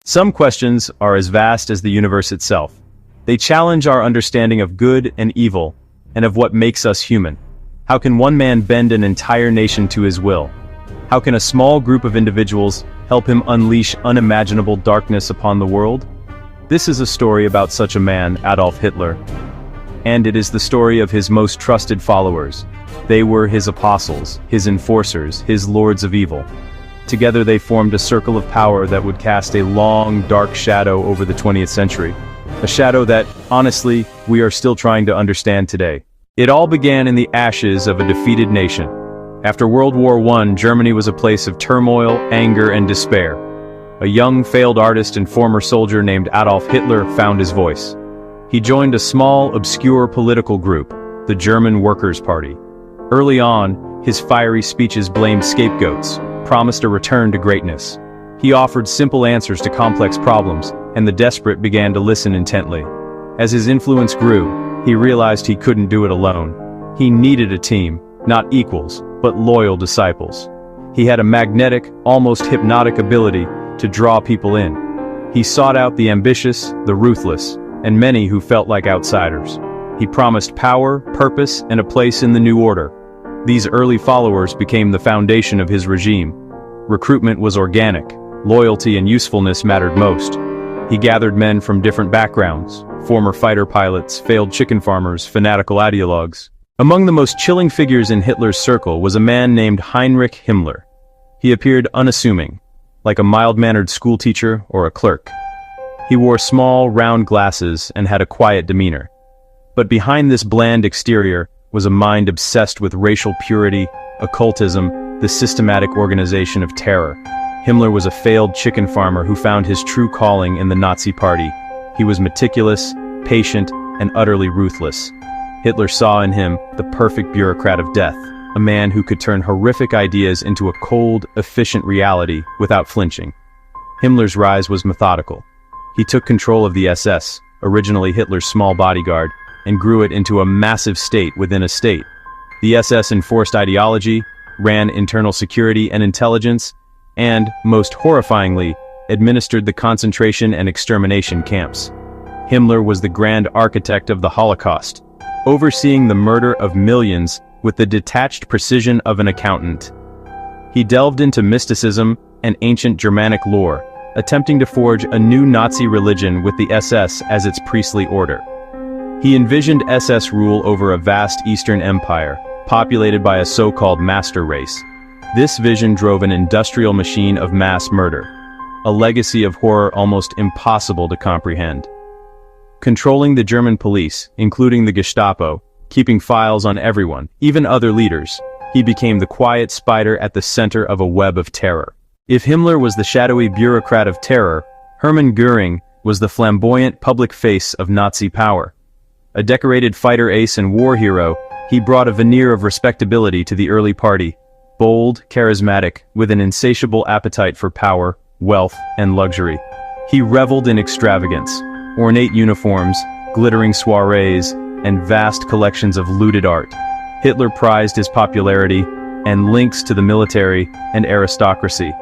Some questions are as vast as the universe itself. They challenge our understanding of good and evil, and of what makes us human. How can one man bend an entire nation to his will? How can a small group of individuals help him unleash unimaginable darkness upon the world? This is a story about such a man, Adolf Hitler. And it is the story of his most trusted followers. They were his apostles, his enforcers, his lords of evil. Together they formed a circle of power that would cast a long, dark shadow over the 20th century. A shadow that, honestly, we are still trying to understand today. It all began in the ashes of a defeated nation. After World War I, Germany was a place of turmoil, anger, and despair. A young, failed artist and former soldier named Adolf Hitler found his voice. He joined a small, obscure political group, the German Workers' Party. Early on, his fiery speeches blamed scapegoats, promised a return to greatness. He offered simple answers to complex problems, and the desperate began to listen intently. As his influence grew, he realized he couldn't do it alone. He needed a team, not equals, but loyal disciples. He had a magnetic, almost hypnotic ability to draw people in. He sought out the ambitious, the ruthless, and many who felt like outsiders. He promised power, purpose, and a place in the new order. These early followers became the foundation of his regime. Recruitment was organic. Loyalty and usefulness mattered most. He gathered men from different backgrounds, former fighter pilots, failed chicken farmers, fanatical ideologues. Among the most chilling figures in Hitler's circle was a man named Heinrich Himmler. He appeared unassuming, like a mild-mannered schoolteacher or a clerk. He wore small, round glasses and had a quiet demeanor. But behind this bland exterior was a mind obsessed with racial purity, occultism, the systematic organization of terror. Himmler was a failed chicken farmer who found his true calling in the Nazi Party. He was meticulous, patient, and utterly ruthless. Hitler saw in him the perfect bureaucrat of death, a man who could turn horrific ideas into a cold, efficient reality without flinching. Himmler's rise was methodical. He took control of the SS, originally Hitler's small bodyguard, and grew it into a massive state within a state. The SS enforced ideology, ran internal security and intelligence, and, most horrifyingly, administered the concentration and extermination camps. Himmler was the grand architect of the Holocaust, overseeing the murder of millions with the detached precision of an accountant. He delved into mysticism and ancient Germanic lore, attempting to forge a new Nazi religion with the SS as its priestly order. He envisioned SS rule over a vast Eastern Empire, populated by a so-called master race. This vision drove an industrial machine of mass murder, a legacy of horror almost impossible to comprehend. Controlling the German police, including the Gestapo, keeping files on everyone, even other leaders, he became the quiet spider at the center of a web of terror. If Himmler was the shadowy bureaucrat of terror, Hermann Göring was the flamboyant public face of Nazi power. A decorated fighter ace and war hero, he brought a veneer of respectability to the early party, bold, charismatic, with an insatiable appetite for power, wealth, and luxury. He reveled in extravagance, ornate uniforms, glittering soirees, and vast collections of looted art. Hitler prized his popularity and links to the military and aristocracy.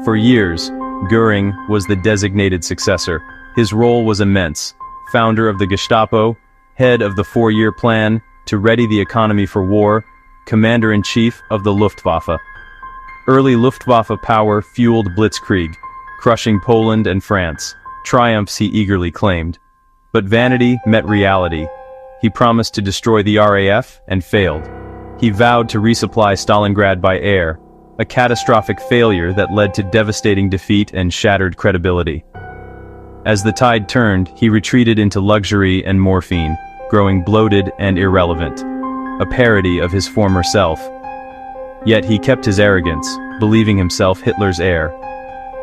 For years, Göring was the designated successor. His role was immense. Founder of the Gestapo, head of the four-year plan to ready the economy for war, commander-in-chief of the Luftwaffe. Early Luftwaffe power fueled blitzkrieg, crushing Poland and France, triumphs he eagerly claimed. But vanity met reality. He promised to destroy the RAF and failed. He vowed to resupply Stalingrad by air, a catastrophic failure that led to devastating defeat and shattered credibility. As the tide turned, he retreated into luxury and morphine, growing bloated and irrelevant, a parody of his former self. Yet he kept his arrogance, believing himself Hitler's heir,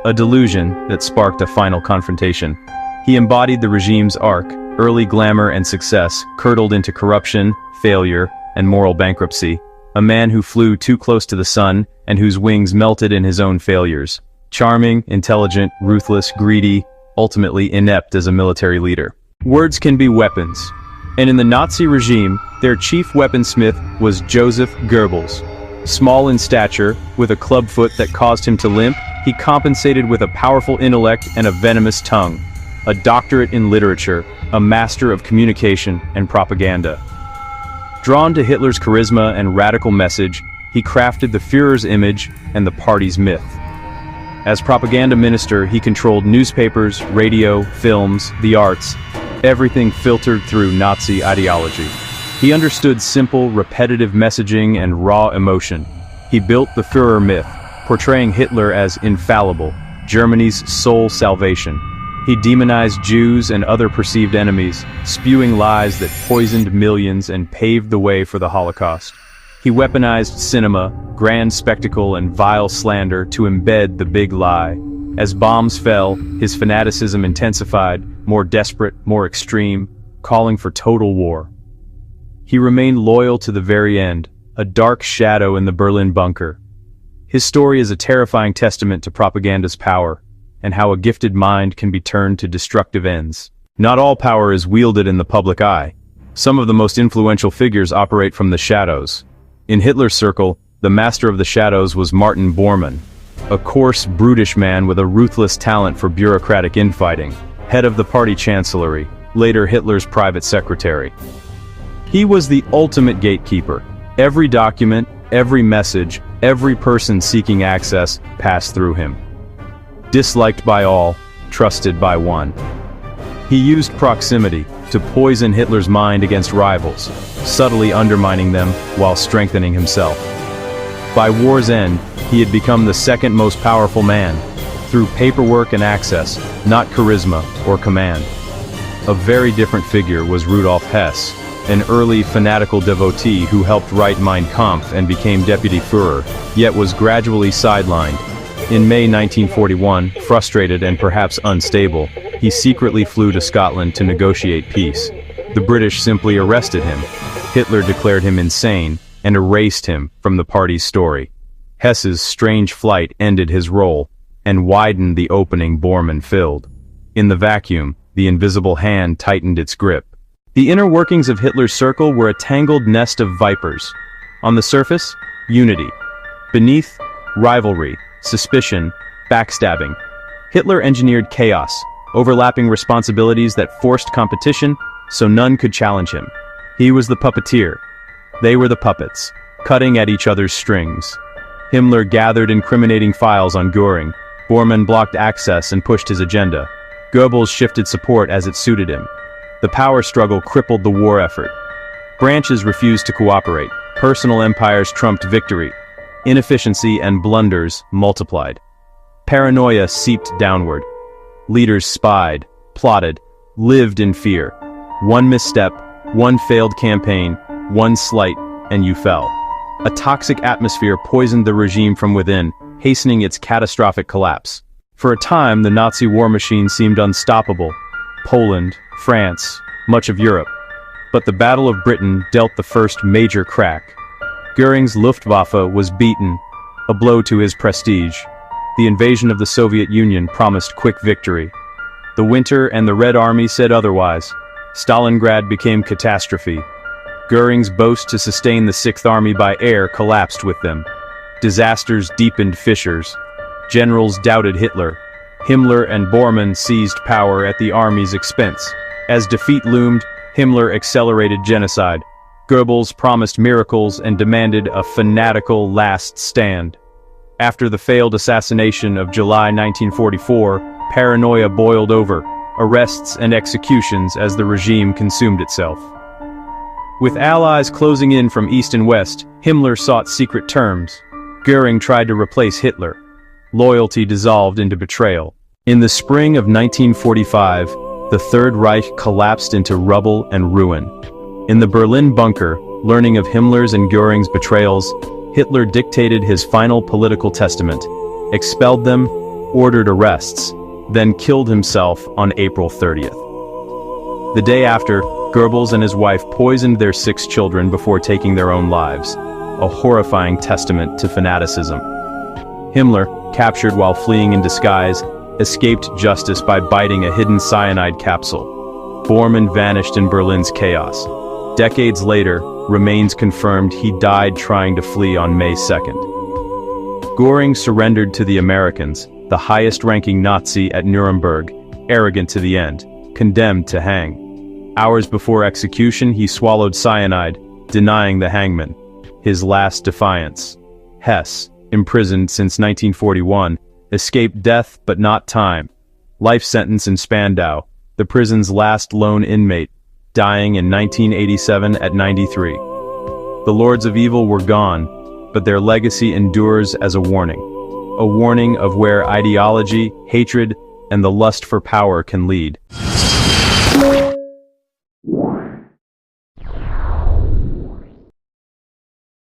a delusion that sparked a final confrontation. He embodied the regime's arc, early glamour and success, curdled into corruption, failure, and moral bankruptcy, a man who flew too close to the sun and whose wings melted in his own failures. Charming, intelligent, ruthless, greedy, ultimately inept as a military leader. Words can be weapons, and in the Nazi regime, their chief weaponsmith was Joseph Goebbels. Small in stature, with a clubfoot that caused him to limp, He compensated with a powerful intellect and a venomous tongue, a doctorate in literature, a master of communication and propaganda. Drawn to Hitler's charisma and radical message, he crafted the Führer's image and the party's myth. As propaganda minister, he controlled newspapers, radio, films, the arts, everything filtered through Nazi ideology. He understood simple, repetitive messaging and raw emotion. He built the Führer myth, portraying Hitler as infallible, Germany's sole salvation. He demonized Jews and other perceived enemies, spewing lies that poisoned millions and paved the way for the Holocaust. He weaponized cinema, grand spectacle and vile slander to embed the big lie. As bombs fell, his fanaticism intensified, more desperate, more extreme, calling for total war. He remained loyal to the very end, a dark shadow in the Berlin bunker. His story is a terrifying testament to propaganda's power, and how a gifted mind can be turned to destructive ends. Not all power is wielded in the public eye. Some of the most influential figures operate from the shadows. In Hitler's circle, the master of the shadows was Martin Bormann, a coarse, brutish man with a ruthless talent for bureaucratic infighting, head of the party chancellery, later Hitler's private secretary. He was the ultimate gatekeeper. Every document, every message, every person seeking access passed through him. Disliked by all, trusted by one. He used proximity to poison Hitler's mind against rivals, subtly undermining them while strengthening himself. By war's end, he had become the second most powerful man, through paperwork and access, not charisma or command. A very different figure was Rudolf Hess, an early fanatical devotee who helped write Mein Kampf and became Deputy Führer, yet was gradually sidelined. In May 1941, frustrated and perhaps unstable, he secretly flew to Scotland to negotiate peace. The British simply arrested him. Hitler declared him insane and erased him from the party's story. Hess's strange flight ended his role and widened the opening Bormann filled. In the vacuum, the invisible hand tightened its grip. The inner workings of Hitler's circle were a tangled nest of vipers. On the surface, unity. Beneath, rivalry, suspicion, backstabbing. Hitler engineered chaos, overlapping responsibilities that forced competition so none could challenge him. He was the puppeteer. They were the puppets, cutting at each other's strings. Himmler gathered incriminating files on Göring. Bormann blocked access and pushed his agenda. Goebbels shifted support as it suited him. The power struggle crippled the war effort. Branches refused to cooperate. Personal empires trumped victory. Inefficiency and blunders multiplied. Paranoia seeped downward. Leaders spied, plotted, lived in fear. One misstep, one failed campaign, one slight, and you fell. A toxic atmosphere poisoned the regime from within, hastening its catastrophic collapse. For a time, the Nazi war machine seemed unstoppable. Poland, France, much of Europe. But the Battle of Britain dealt the first major crack. Göring's Luftwaffe was beaten, a blow to his prestige. The invasion of the Soviet Union promised quick victory. The Winter and the Red Army said otherwise. Stalingrad became catastrophe. Göring's boast to sustain the Sixth Army by air collapsed with them. Disasters deepened fissures. Generals doubted Hitler. Himmler and Bormann seized power at the army's expense. As defeat loomed, Himmler accelerated genocide. Goebbels promised miracles and demanded a fanatical last stand. After the failed assassination of July 1944, paranoia boiled over, arrests and executions as the regime consumed itself. With allies closing in from east and west, Himmler sought secret terms. Göring tried to replace Hitler. Loyalty dissolved into betrayal. In the spring of 1945, the Third Reich collapsed into rubble and ruin. In the Berlin bunker, learning of Himmler's and Göring's betrayals, Hitler dictated his final political testament, expelled them, ordered arrests, then killed himself on April 30th. The day after, Goebbels and his wife poisoned their 6 children before taking their own lives, a horrifying testament to fanaticism. Himmler, captured while fleeing in disguise, escaped justice by biting a hidden cyanide capsule. Bormann vanished in Berlin's chaos. Decades later, remains confirmed he died trying to flee on May 2nd. Göring surrendered to the Americans, the highest-ranking Nazi at Nuremberg, arrogant to the end, condemned to hang. Hours before execution, he swallowed cyanide, denying the hangman. His last defiance. Hess, imprisoned since 1941, escaped death but not time. Life sentence in Spandau, the prison's last lone inmate, dying in 1987 at 93. The lords of evil were gone, but their legacy endures as a warning of where ideology, hatred, and the lust for power can lead.